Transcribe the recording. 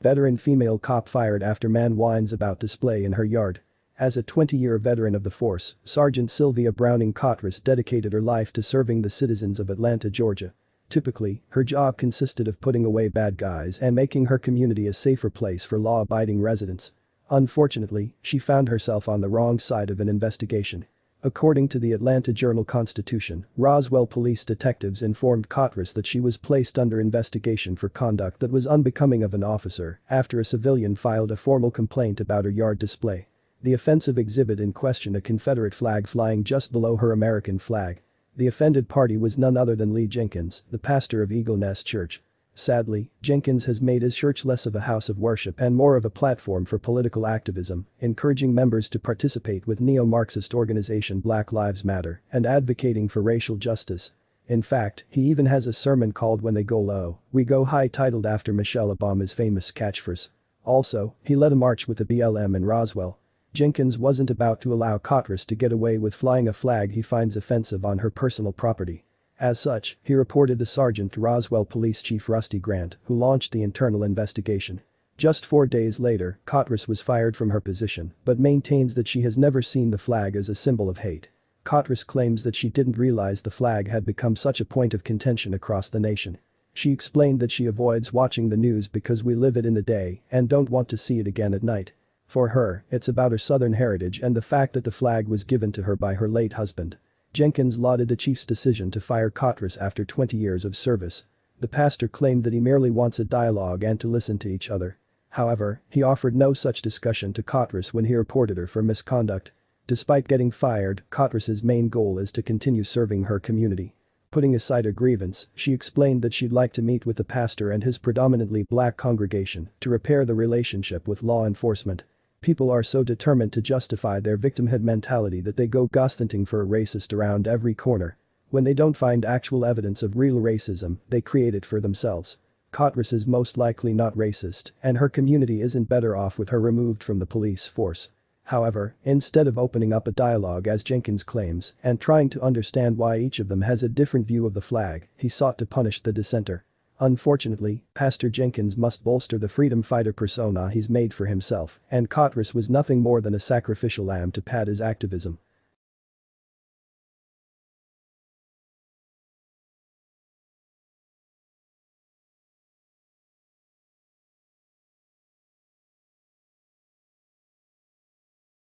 Veteran female cop fired after man whines about display in her yard. As a 20-year veteran of the force, Sergeant Sylvia Browning Cottress dedicated her life to serving the citizens of Atlanta, Georgia. Typically, her job consisted of putting away bad guys and making her community a safer place for law-abiding residents. Unfortunately, she found herself on the wrong side of an investigation. According to the Atlanta Journal-Constitution, Roswell police detectives informed Cottress that she was placed under investigation for conduct that was unbecoming of an officer after a civilian filed a formal complaint about her yard display. The offensive exhibit in question, a Confederate flag flying just below her American flag. The offended party was none other than Lee Jenkins, the pastor of Eagle Nest Church. Sadly, Jenkins has made his church less of a house of worship and more of a platform for political activism, encouraging members to participate with neo-Marxist organization Black Lives Matter and advocating for racial justice. In fact, he even has a sermon called "When They Go Low, We Go High," titled after Michelle Obama's famous catchphrase. Also, he led a march with the BLM in Roswell. Jenkins wasn't about to allow Cottress to get away with flying a flag he finds offensive on her personal property. As such, he reported the sergeant to Roswell Police Chief Rusty Grant, who launched the internal investigation. Just 4 days later, Cottress was fired from her position, but maintains that she has never seen the flag as a symbol of hate. Cottress claims that she didn't realize the flag had become such a point of contention across the nation. She explained that she avoids watching the news because we live it in the day and don't want to see it again at night. For her, it's about her Southern heritage and the fact that the flag was given to her by her late husband. Jenkins lauded the chief's decision to fire Cottress after 20 years of service. The pastor claimed that he merely wants a dialogue and to listen to each other. However, he offered no such discussion to Cottress when he reported her for misconduct. Despite getting fired, Cottress's main goal is to continue serving her community. Putting aside her grievance, she explained that she'd like to meet with the pastor and his predominantly black congregation to repair the relationship with law enforcement. People are so determined to justify their victimhood mentality that they go ghost hunting for a racist around every corner. When they don't find actual evidence of real racism, they create it for themselves. Cottress is most likely not racist, and her community isn't better off with her removed from the police force. However, instead of opening up a dialogue as Jenkins claims and trying to understand why each of them has a different view of the flag, he sought to punish the dissenter. Unfortunately, Pastor Jenkins must bolster the freedom fighter persona he's made for himself, and Cottress was nothing more than a sacrificial lamb to pad his activism.